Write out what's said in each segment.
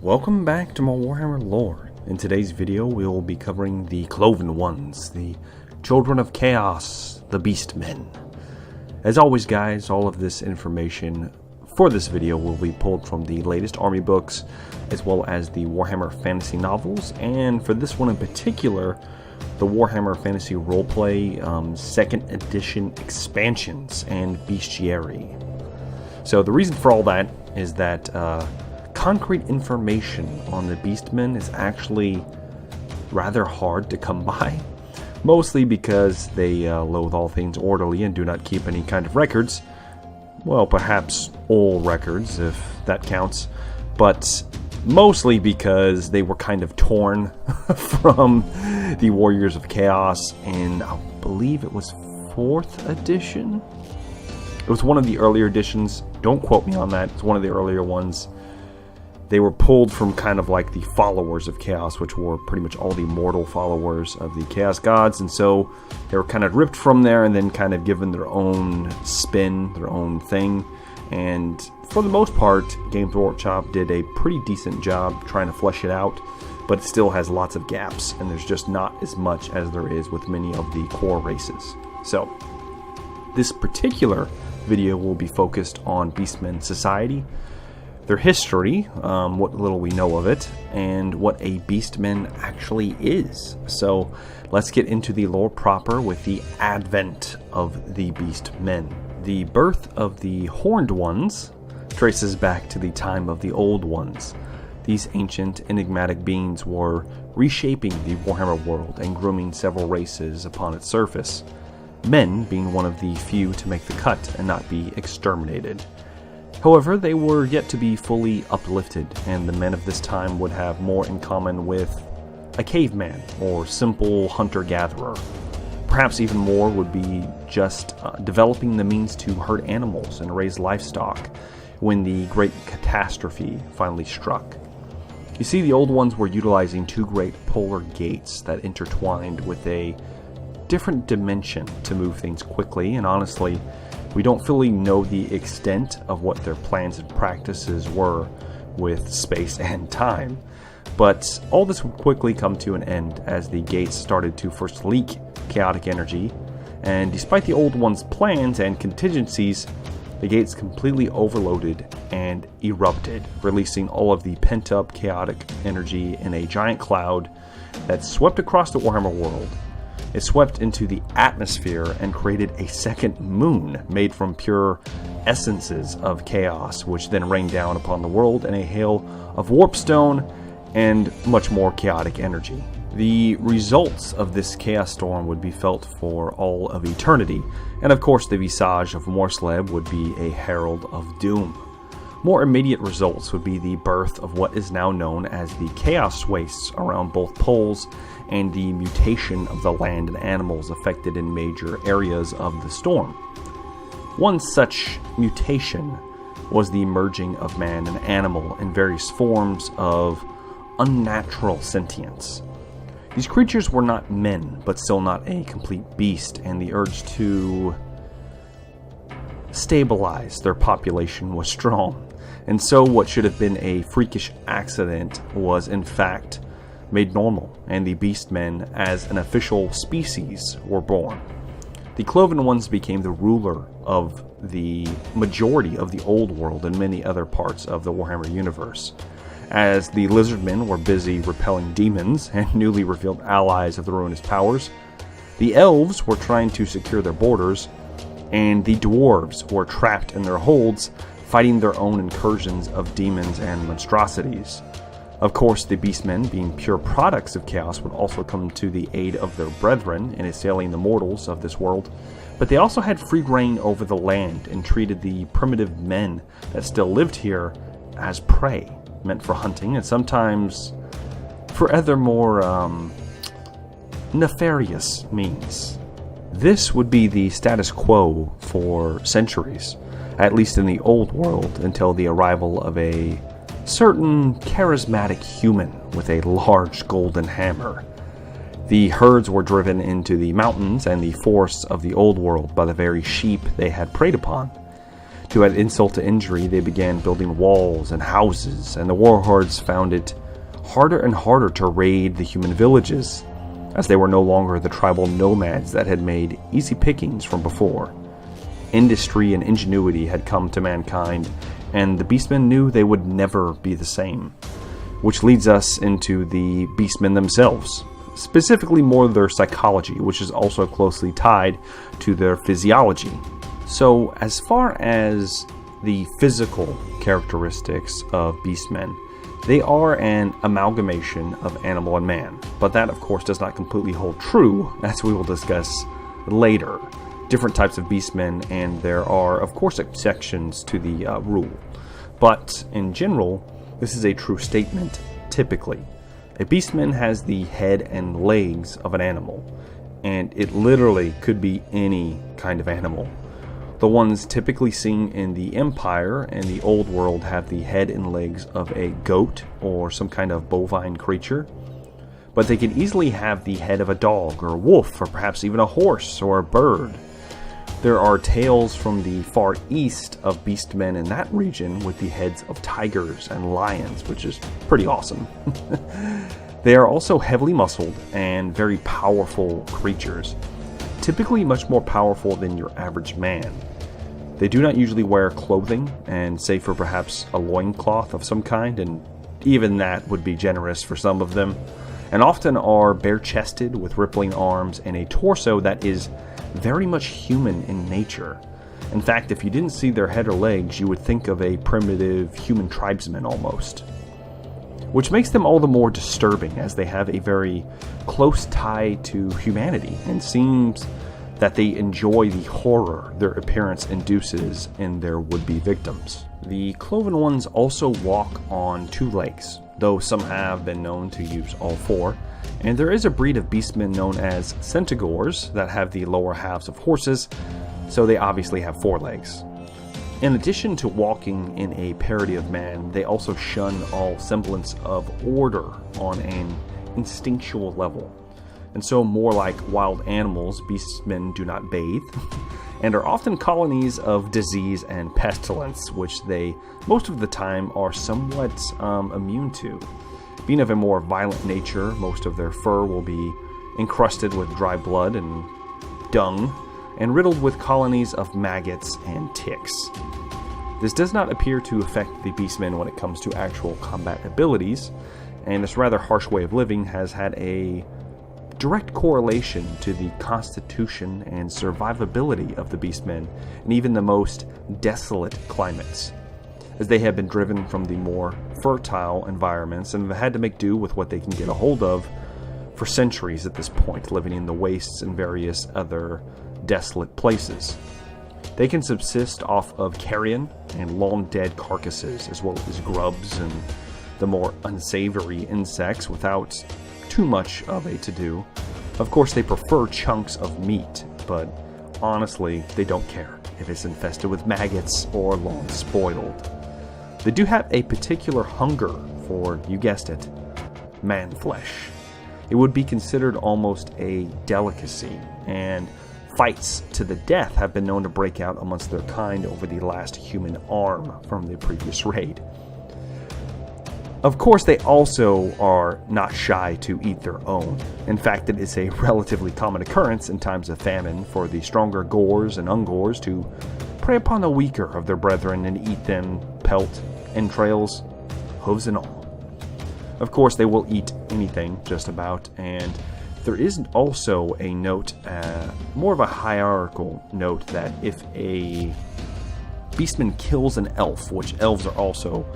Welcome back to more Warhammer lore. In today's video we will be covering the Cloven Ones, the Children of Chaos, the Beastmen. As always guys, all of this information for this video will be pulled from the latest army books, as well as the Warhammer fantasy novels, and for this one in particular, the Warhammer Fantasy Roleplay 2nd edition expansions and bestiary. So the reason for all that is that concrete information on the Beastmen is actually rather hard to come by, mostly because they loathe all things orderly and do not keep any kind of records. Well, perhaps all records, if that counts, but mostly because they were kind of torn from the Warriors of Chaos in, I believe it was 4th edition? It was one of the earlier editions. Don't quote me on that. It's one of the earlier ones. They were pulled from kind of like the followers of Chaos, which were pretty much all the mortal followers of the Chaos Gods, and so they were kind of ripped from there and then kind of given their own spin, their own thing. And for the most part, Games Workshop did a pretty decent job trying to flesh it out, but it still has lots of gaps, and there's just not as much as there is with many of the core races. So, this particular video will be focused on Beastmen society, their history, what little we know of it, and what a Beastman actually is. So let's get into the lore proper with the advent of the Beastmen. The birth of the Horned Ones traces back to the time of the Old Ones. These ancient, enigmatic beings were reshaping the Warhammer world and grooming several races upon its surface, men being one of the few to make the cut and not be exterminated. However, they were yet to be fully uplifted, and the men of this time would have more in common with a caveman or simple hunter-gatherer. Perhaps even more would be just developing the means to herd animals and raise livestock when the great catastrophe finally struck. You see, the Old Ones were utilizing two great polar gates that intertwined with a different dimension to move things quickly, and honestly, we don't fully know the extent of what their plans and practices were with space and time, but all this would quickly come to an end as the gates started to first leak chaotic energy, and despite the Old Ones' plans and contingencies, the gates completely overloaded and erupted, releasing all of the pent-up chaotic energy in a giant cloud that swept across the Warhammer world. It swept into the atmosphere and created a second moon made from pure essences of chaos, which then rained down upon the world in a hail of warpstone and much more chaotic energy. The results of this chaos storm would be felt for all of eternity, and of course the visage of Morsleb would be a herald of doom. More immediate results would be the birth of what is now known as the chaos wastes around both poles, and the mutation of the land and animals affected in major areas of the storm. One such mutation was the merging of man and animal in various forms of unnatural sentience. These creatures were not men, but still not a complete beast, and the urge to stabilize their population was strong. And so what should have been a freakish accident was in fact made normal, and the Beastmen as an official species were born. The Cloven Ones became the ruler of the majority of the Old World and many other parts of the Warhammer universe. As the Lizardmen were busy repelling demons and newly revealed allies of the Ruinous Powers, the Elves were trying to secure their borders, and the Dwarves were trapped in their holds, fighting their own incursions of demons and monstrosities. Of course, the Beastmen, being pure products of chaos, would also come to the aid of their brethren in assailing the mortals of this world, but they also had free reign over the land and treated the primitive men that still lived here as prey, meant for hunting and sometimes for other more nefarious means. This would be the status quo for centuries, at least in the Old World, until the arrival of a certain charismatic human with a large golden hammer. The herds were driven into the mountains and the forests of the Old World by the very sheep they had preyed upon. To add insult to injury, they began building walls and houses, and the warhordes found it harder and harder to raid the human villages, as they were no longer the tribal nomads that had made easy pickings from before. Industry and ingenuity had come to mankind, and the Beastmen knew they would never be the same. Which leads us into the Beastmen themselves, specifically more their psychology, which is also closely tied to their physiology. So, as far as the physical characteristics of Beastmen, they are an amalgamation of animal and man, but that of course does not completely hold true, as we will discuss later. Different types of Beastmen, and there are of course exceptions to the rule. But in general, this is a true statement, typically. A Beastman has the head and legs of an animal, and it literally could be any kind of animal. The ones typically seen in the Empire and the Old World have the head and legs of a goat or some kind of bovine creature, but they can easily have the head of a dog or a wolf or perhaps even a horse or a bird. There are tales from the far east of Beastmen in that region with the heads of tigers and lions, which is pretty awesome. They are also heavily muscled and very powerful creatures, typically much more powerful than your average man. They do not usually wear clothing, and save for perhaps a loincloth of some kind, and even that would be generous for some of them, and often are bare-chested with rippling arms and a torso that is very much human in nature. In fact, if you didn't see their head or legs, you would think of a primitive human tribesman almost. Which makes them all the more disturbing, as they have a very close tie to humanity, and seems that they enjoy the horror their appearance induces in their would-be victims. The cloven ones also walk on 2 legs, though some have been known to use all 4, and there is a breed of beastmen known as centaurs that have the lower halves of horses, so they obviously have 4 legs. In addition to walking in a parody of man, they also shun all semblance of order on an instinctual level. And so, more like wild animals, beastmen do not bathe, and are often colonies of disease and pestilence, which they, most of the time, are somewhat immune to. Being of a more violent nature, most of their fur will be encrusted with dry blood and dung, and riddled with colonies of maggots and ticks. This does not appear to affect the beastmen when it comes to actual combat abilities, and this rather harsh way of living has had a direct correlation to the constitution and survivability of the beastmen in even the most desolate climates, as they have been driven from the more fertile environments and have had to make do with what they can get a hold of for centuries at this point, living in the wastes and various other desolate places. They can subsist off of carrion and long-dead carcasses, as well as grubs and the more unsavory insects without too much of a to-do. Of course, they prefer chunks of meat, but honestly, they don't care if it's infested with maggots or long spoiled. They do have a particular hunger for, you guessed it, man flesh. It would be considered almost a delicacy, and fights to the death have been known to break out amongst their kind over the last human arm from the previous raid. Of course, they also are not shy to eat their own. In fact, it is a relatively common occurrence in times of famine for the stronger gores and ungores to prey upon the weaker of their brethren and eat them, pelt, entrails, hooves and all. Of course, they will eat anything, just about, and there is also a note, more of a hierarchical note, that if a beastman kills an elf, which elves are also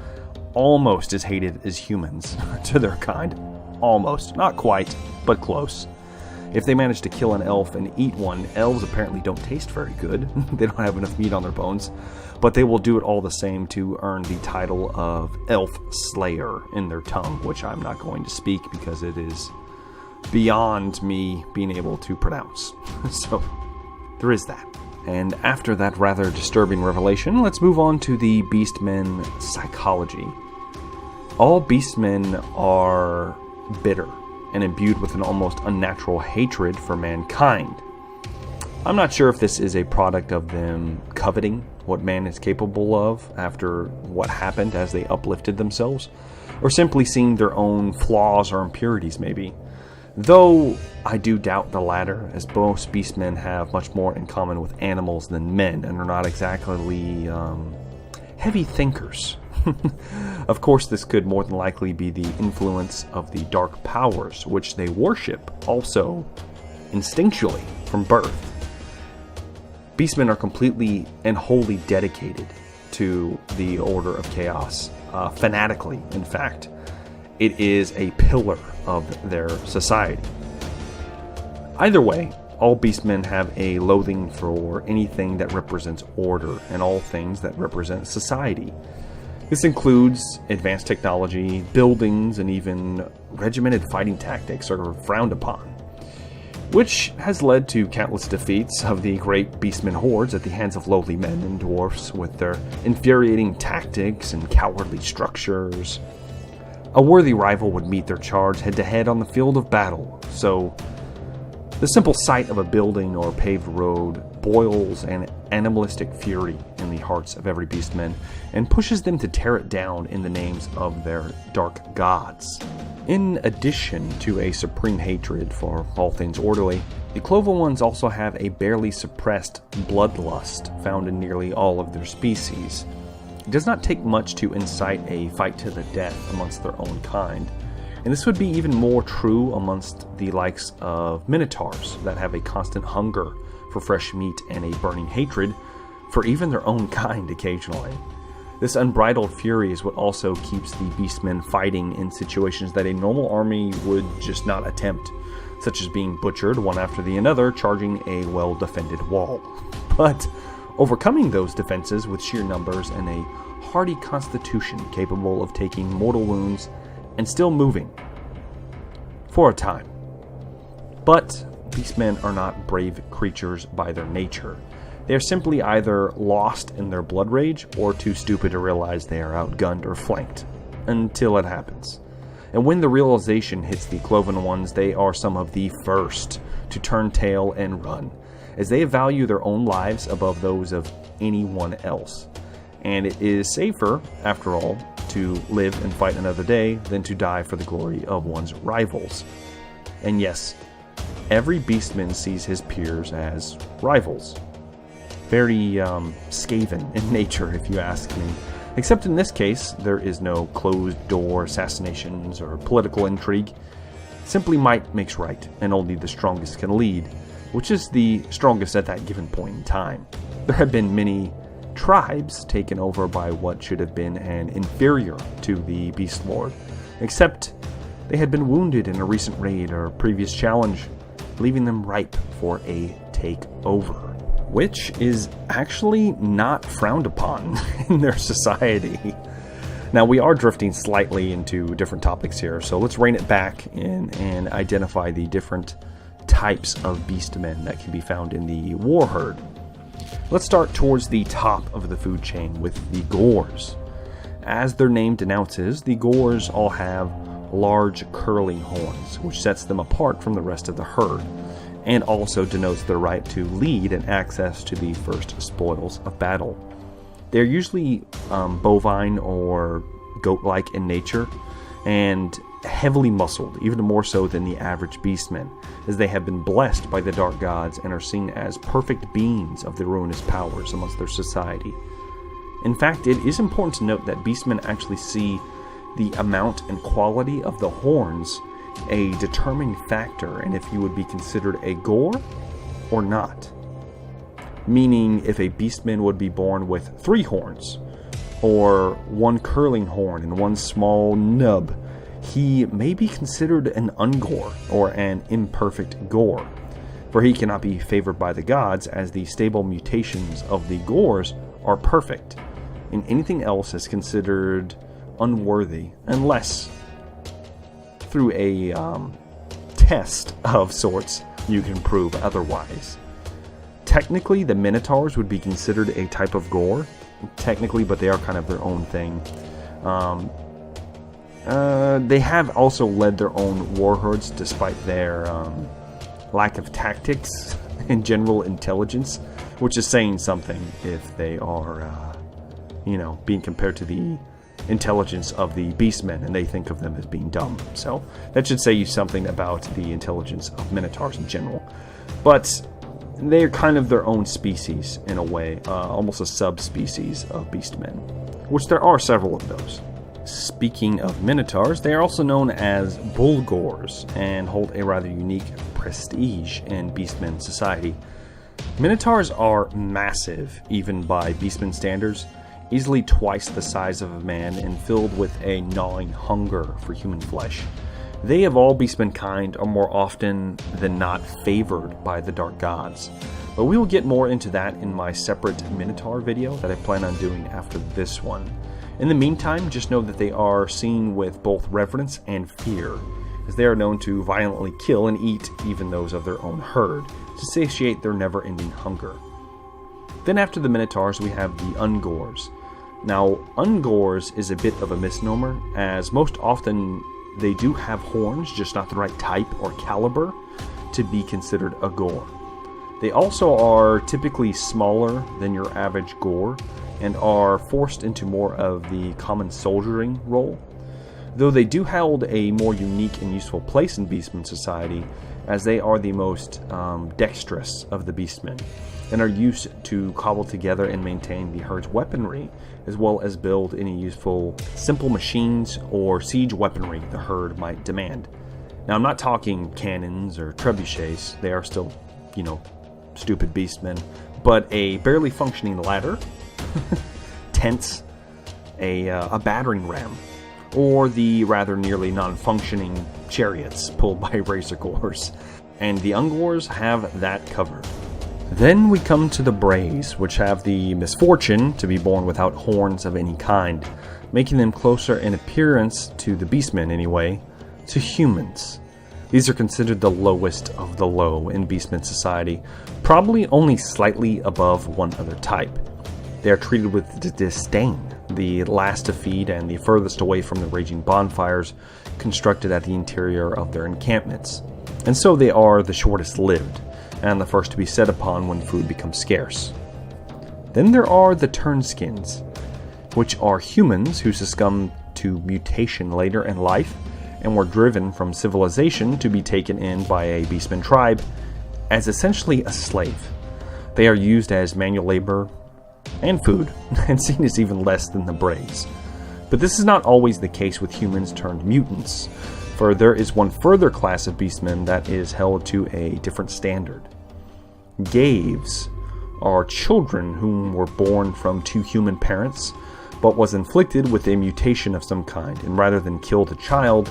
almost as hated as humans to their kind. Almost. Not quite, but close. If they manage to kill an elf and eat one, elves apparently don't taste very good. They don't have enough meat on their bones. But they will do it all the same to earn the title of Elf Slayer in their tongue, which I'm not going to speak because it is beyond me being able to pronounce. So, there is that. And after that rather disturbing revelation, let's move on to the Beastmen psychology. All Beastmen are bitter and imbued with an almost unnatural hatred for mankind. I'm not sure if this is a product of them coveting what man is capable of after what happened as they uplifted themselves, or simply seeing their own flaws or impurities maybe. Though I do doubt the latter, as most beastmen have much more in common with animals than men and are not exactly heavy thinkers. Of course, this could more than likely be the influence of the dark powers, which they worship also instinctually from birth. Beastmen are completely and wholly dedicated to the Order of Chaos, fanatically, in fact. It is a pillar of their society. Either way, all beastmen have a loathing for anything that represents order and all things that represent society. This includes advanced technology, buildings, and even regimented fighting tactics are frowned upon, which has led to countless defeats of the great beastmen hordes at the hands of lowly men and dwarfs with their infuriating tactics and cowardly structures. A worthy rival would meet their charge head-to-head on the field of battle, so the simple sight of a building or paved road boils an animalistic fury in the hearts of every beastman and pushes them to tear it down in the names of their dark gods. In addition to a supreme hatred for all things orderly, the Cloven Ones also have a barely suppressed bloodlust found in nearly all of their species. It does not take much to incite a fight to the death amongst their own kind, and this would be even more true amongst the likes of Minotaurs that have a constant hunger for fresh meat and a burning hatred for even their own kind occasionally. This unbridled fury is what also keeps the beastmen fighting in situations that a normal army would just not attempt, such as being butchered one after the another, charging a well-defended wall. But overcoming those defenses with sheer numbers and a hardy constitution capable of taking mortal wounds and still moving. For a time. But beastmen are not brave creatures by their nature. They are simply either lost in their blood rage or too stupid to realize they are outgunned or flanked. Until it happens. And when the realization hits the Cloven Ones, they are some of the first to turn tail and run, as they value their own lives above those of anyone else. And it is safer, after all, to live and fight another day than to die for the glory of one's rivals. And yes, every beastman sees his peers as rivals. Very skaven in nature, if you ask me. Except in this case, there is no closed-door assassinations or political intrigue. Simply might makes right, and only the strongest can lead, which is the strongest at that given point in time. There have been many tribes taken over by what should have been an inferior to the Beast Lord, except they had been wounded in a recent raid or previous challenge, leaving them ripe for a takeover, which is actually not frowned upon in their society. Now, we are drifting slightly into different topics here, so let's rein it back in and identify the different types of beastmen that can be found in the war herd. Let's start towards the top of the food chain with the Gores. As their name denounces, the Gores all have large curling horns, which sets them apart from the rest of the herd, and also denotes their right to lead and access to the first spoils of battle. They're usually bovine or goat-like in nature, and heavily muscled, even more so than the average beastmen, as they have been blessed by the dark gods and are seen as perfect beings of the ruinous powers amongst their society. In fact, it is important to note that beastmen actually see the amount and quality of the horns a determining factor in if you would be considered a Gore or not. Meaning, if a beastman would be born with 3 horns, or 1 curling horn and 1 small nub, he may be considered an ungore or an imperfect Gore, for he cannot be favored by the gods, as the stable mutations of the Gores are perfect, and anything else is considered unworthy, unless through a test of sorts you can prove otherwise. Technically, the Minotaurs would be considered a type of Gore, technically, but they are kind of their own thing. They have also led their own war herds despite their lack of tactics in general intelligence, which is saying something if they are, being compared to the intelligence of the Beastmen, and they think of them as being dumb. So that should say you something about the intelligence of Minotaurs in general. But they're kind of their own species in a way, almost a subspecies of Beastmen, which there are several of those. Speaking of Minotaurs, they are also known as Bulgors and hold a rather unique prestige in Beastmen society. Minotaurs are massive, even by Beastmen standards, easily twice the size of a man and filled with a gnawing hunger for human flesh. They of all Beastmen kind are more often than not favored by the Dark Gods, but we will get more into that in my separate Minotaur video that I plan on doing after this one. In the meantime, just know that they are seen with both reverence and fear, as they are known to violently kill and eat even those of their own herd, to satiate their never-ending hunger. Then after the Minotaurs, we have the Ungors. Now, Ungors is a bit of a misnomer, as most often they do have horns, just not the right type or caliber to be considered a Gore. They also are typically smaller than your average Gore, and are forced into more of the common soldiering role, though they do hold a more unique and useful place in Beastmen society, as they are the most dexterous of the Beastmen, and are used to cobble together and maintain the herd's weaponry, as well as build any useful simple machines or siege weaponry the herd might demand. Now, I'm not talking cannons or trebuchets, they are still, stupid Beastmen, but a barely functioning ladder, tents, a battering ram, or the rather nearly non-functioning chariots pulled by racer cores. And the Ungors have that covered. Then we come to the Brays, which have the misfortune to be born without horns of any kind, making them closer in appearance, to the Beastmen anyway, to humans. These are considered the lowest of the low in Beastmen society, probably only slightly above one other type. They are treated with disdain, the last to feed and the furthest away from the raging bonfires constructed at the interior of their encampments, and so they are the shortest lived, and the first to be set upon when food becomes scarce. Then there are the Turnskins, which are humans who succumb to mutation later in life, and were driven from civilization to be taken in by a Beastmen tribe as essentially a slave. They are used as manual labor and food, and seen as even less than the Brays. But this is not always the case with humans turned mutants, for there is one further class of Beastmen that is held to a different standard. Gaves are children whom were born from two human parents, but was inflicted with a mutation of some kind, and rather than kill the child,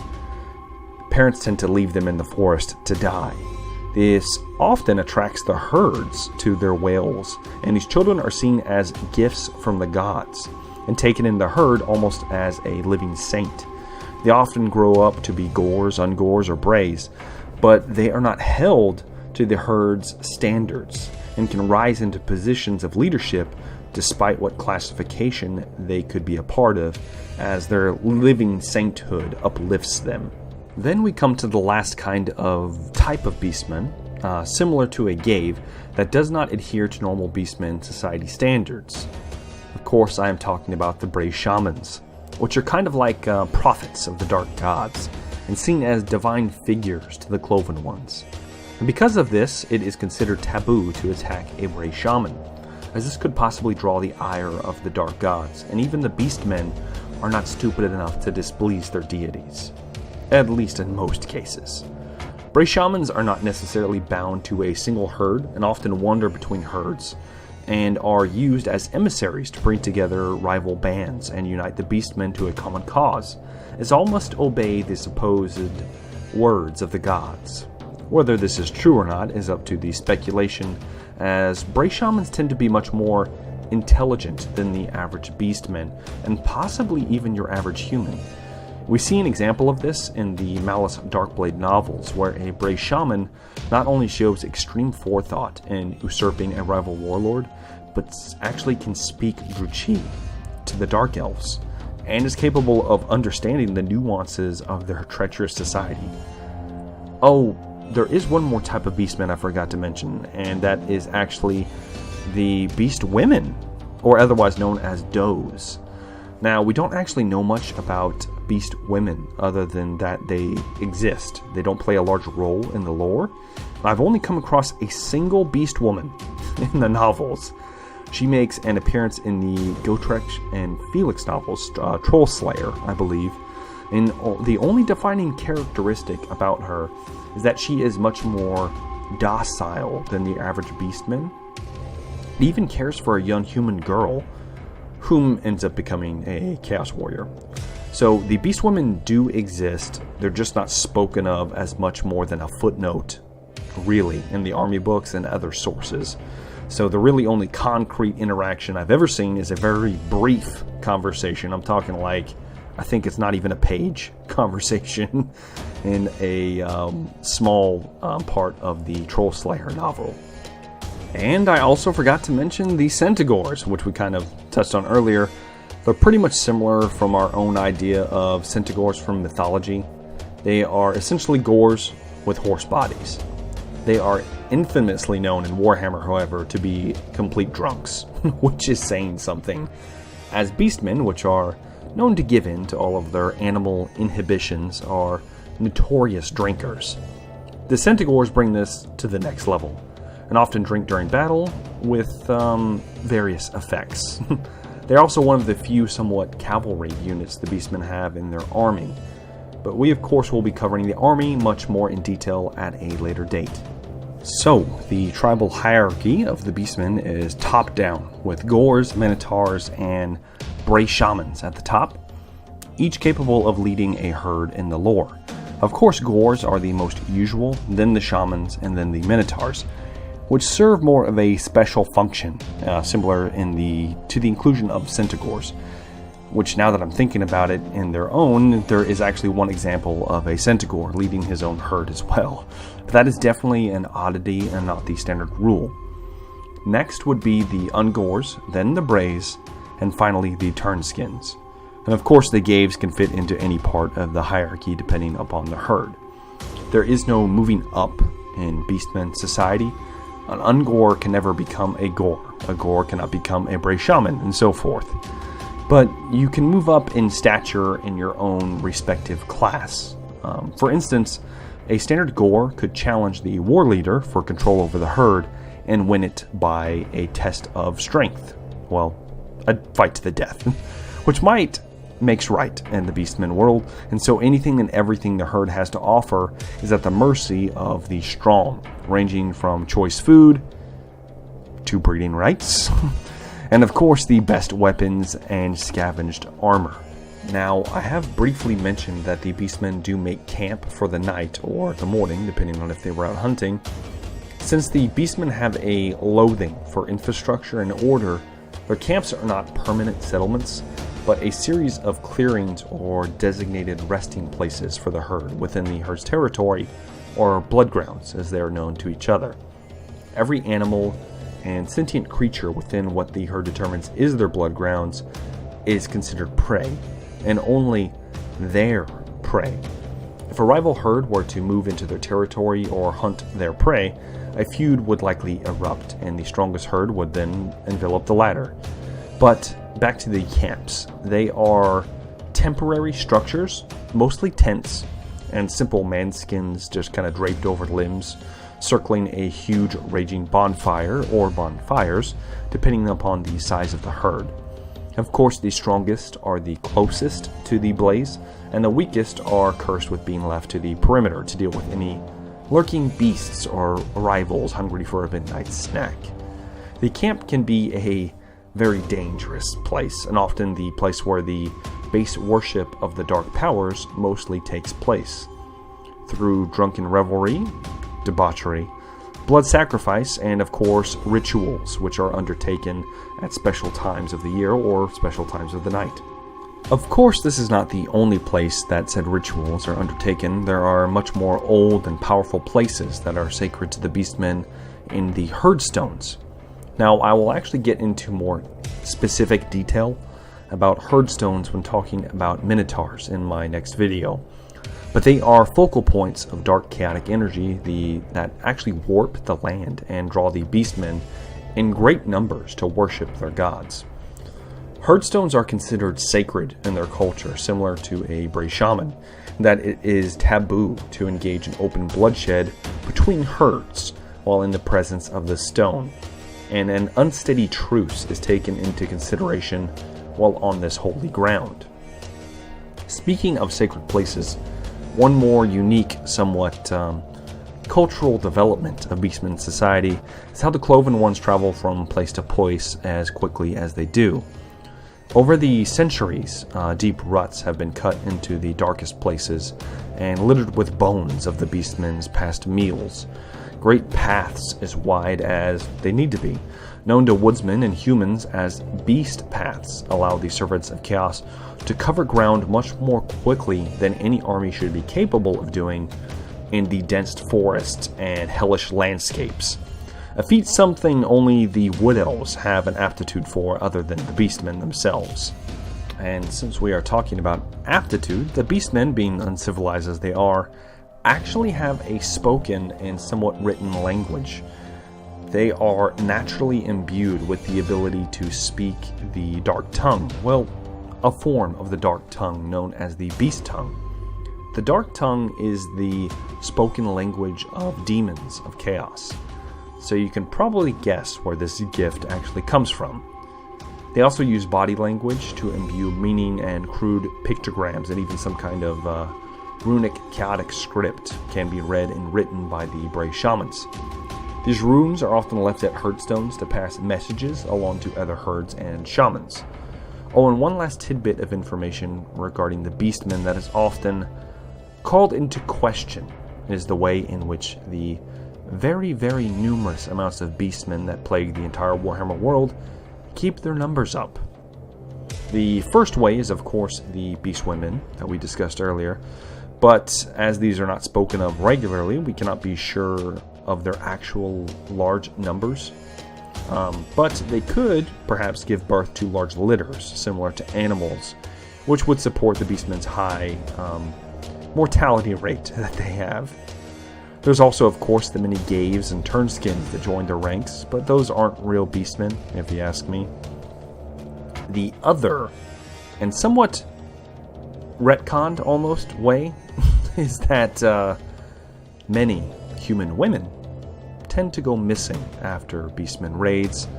parents tend to leave them in the forest to die. This often attracts the herds to their wails, and these children are seen as gifts from the gods, and taken in the herd almost as a living saint. They often grow up to be Gores, Ungors, or Brays, but they are not held to the herd's standards, and can rise into positions of leadership despite what classification they could be a part of, as their living sainthood uplifts them. Then we come to the last kind of type of Beastmen, similar to a Gave, that does not adhere to normal Beastmen society standards. Of course, I am talking about the Bray Shamans, which are kind of like prophets of the Dark Gods, and seen as divine figures to the Cloven Ones. And because of this, it is considered taboo to attack a Bray Shaman, as this could possibly draw the ire of the Dark Gods, and even the Beastmen are not stupid enough to displease their deities. At least in most cases. Bray Shamans are not necessarily bound to a single herd, and often wander between herds, and are used as emissaries to bring together rival bands and unite the Beastmen to a common cause, as all must obey the supposed words of the gods. Whether this is true or not is up to the speculation, as Bray Shamans tend to be much more intelligent than the average Beastmen, and possibly even your average human. We see an example of this in the Malice Darkblade novels, where a Bray Shaman not only shows extreme forethought in usurping a rival warlord, but actually can speak Druchii to the Dark Elves, and is capable of understanding the nuances of their treacherous society. Oh, there is one more type of beastmen I forgot to mention, and that is actually the beast women, or otherwise known as does. Now, we don't actually know much about beast women other than that they exist. They don't play a large role in the lore. I've only come across a single beast woman in the novels. She makes an appearance in the Gotrek and Felix novels, Troll Slayer, I believe. And the only defining characteristic about her is that she is much more docile than the average beastman. It even cares for a young human girl, whom ends up becoming a Chaos Warrior. So the beast women do exist. They're just not spoken of as much more than a footnote, really, in the army books and other sources. So the really only concrete interaction I've ever seen is a very brief conversation. I'm talking like, I think it's not even a page conversation in a small part of the Troll Slayer novel. And I also forgot to mention the Centaurs, which we kind of touched on earlier. They're pretty much similar from our own idea of Centaurs from mythology. They are essentially Gors with horse bodies. They are infamously known in Warhammer, however, to be complete drunks, which is saying something, as beastmen, which are known to give in to all of their animal inhibitions, are notorious drinkers. The Centaurs bring this to the next level, and often drink during battle with various effects. They're also one of the few somewhat cavalry units the beastmen have in their army, but we of course will be covering the army much more in detail at a later date. So, the tribal hierarchy of the beastmen is top down, with Gors, Minotaurs, and Bray Shamans at the top, each capable of leading a herd in the lore. Of course, Gors are the most usual, then the Shamans, and then the Minotaurs, which serve more of a special function, similar to the inclusion of Centaurs, which, now that I'm thinking about it in their own, there is actually one example of a Centaur leading his own herd as well. But that is definitely an oddity and not the standard rule. Next would be the Ungors, then the Brays, and finally the Turnskins. And of course the Gaves can fit into any part of the hierarchy depending upon the herd. There is no moving up in Beastmen society. An Ungor can never become a Gor. A Gor cannot become a Bray Shaman, and so forth. But you can move up in stature in your own respective class. For instance, a standard Gor could challenge the war leader for control over the herd and win it by a test of strength. Well, a fight to the death, which might makes right in the Beastmen world, and so anything and everything the herd has to offer is at the mercy of the strong, ranging from choice food to breeding rights, and of course the best weapons and scavenged armor. Now, I have briefly mentioned that the Beastmen do make camp for the night or the morning, depending on if they were out hunting. Since the Beastmen have a loathing for infrastructure and order, their camps are not permanent settlements, but a series of clearings or designated resting places for the herd within the herd's territory, or blood grounds as they are known to each other. Every animal and sentient creature within what the herd determines is their blood grounds is considered prey, and only their prey. If a rival herd were to move into their territory or hunt their prey, a feud would likely erupt, and the strongest herd would then envelop the latter. But back to the camps. They are temporary structures, mostly tents, and simple manskins just kind of draped over limbs, circling a huge raging bonfire or bonfires, depending upon the size of the herd. Of course, the strongest are the closest to the blaze, and the weakest are cursed with being left to the perimeter to deal with any lurking beasts or rivals hungry for a midnight snack. The camp can be a very dangerous place, and often the place where the base worship of the dark powers mostly takes place. Through drunken revelry, debauchery, blood sacrifice, and of course rituals, which are undertaken at special times of the year or special times of the night. Of course, this is not the only place that said rituals are undertaken. There are much more old and powerful places that are sacred to the Beastmen in the herdstones. Now, I will actually get into more specific detail about herdstones when talking about Minotaurs in my next video. But they are focal points of dark chaotic energy that actually warp the land and draw the Beastmen in great numbers to worship their gods. Herdstones are considered sacred in their culture, similar to a Bray Shaman, that it is taboo to engage in open bloodshed between herds while in the presence of the stone, and an unsteady truce is taken into consideration while on this holy ground. Speaking of sacred places, one more unique, somewhat cultural development of Beastmen society is how the Cloven Ones travel from place to place as quickly as they do. Over the centuries, deep ruts have been cut into the darkest places and littered with bones of the Beastmen's past meals. Great paths as wide as they need to be, known to woodsmen and humans as beast paths, allow the servants of chaos to cover ground much more quickly than any army should be capable of doing in the dense forests and hellish landscapes. A feat something only the Wood Elves have an aptitude for other than the Beastmen themselves. And since we are talking about aptitude, the Beastmen, being uncivilized as they are, actually have a spoken and somewhat written language. They are naturally imbued with the ability to speak the Dark Tongue, well, a form of the Dark Tongue known as the Beast Tongue. The Dark Tongue is the spoken language of demons of chaos, so you can probably guess where this gift actually comes from. They also use body language to imbue meaning, and crude pictograms and even some kind of runic chaotic script can be read and written by the Bray Shamans. These runes are often left at herdstones to pass messages along to other herds and shamans. Oh, and one last tidbit of information regarding the Beastmen that is often called into question is the way in which the very, very numerous amounts of Beastmen that plague the entire Warhammer world keep their numbers up. The first way is, of course, the Beast Women that we discussed earlier, but as these are not spoken of regularly, we cannot be sure of their actual large numbers. But they could perhaps give birth to large litters, similar to animals, which would support the Beastmen's high mortality rate that they have. There's also, of course, the many Gaves and Turnskins that join their ranks, but those aren't real Beastmen, if you ask me. The other, and somewhat retconned almost way, is that many human women tend to go missing after Beastmen raids,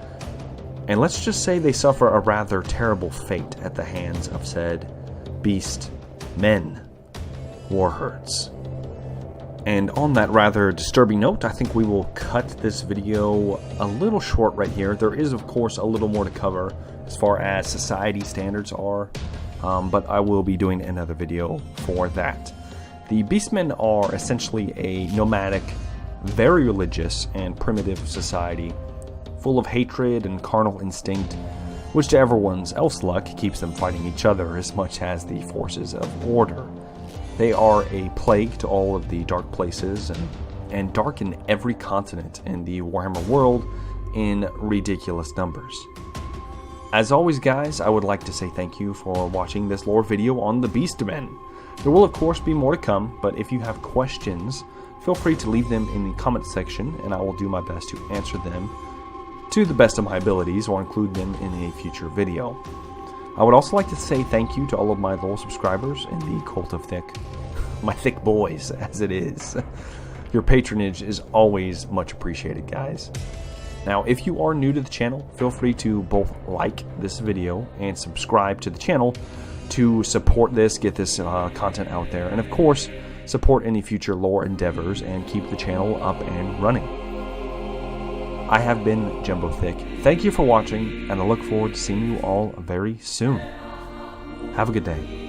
and let's just say they suffer a rather terrible fate at the hands of said Beast Men, warherds. And on that rather disturbing note, I think we will cut this video a little short right here. There is, of course, a little more to cover as far as society standards are, but I will be doing another video for that. The Beastmen are essentially a nomadic, very religious, and primitive society, full of hatred and carnal instinct, which to everyone's else luck keeps them fighting each other as much as the forces of order. They are a plague to all of the dark places and darken every continent in the Warhammer world in ridiculous numbers. As always, guys, I would like to say thank you for watching this lore video on the Beastmen. There will, of course, be more to come, but if you have questions, feel free to leave them in the comment section, and I will do my best to answer them to the best of my abilities or include them in a future video. I would also like to say thank you to all of my loyal subscribers in the Cult of Thick, my thick boys, as it is. Your patronage is always much appreciated, guys. Now, if you are new to the channel, feel free to both like this video and subscribe to the channel to support this, get this content out there, and of course, support any future lore endeavors and keep the channel up and running. I have been Jumbo Thick. Thank you for watching, and I look forward to seeing you all very soon. Have a good day.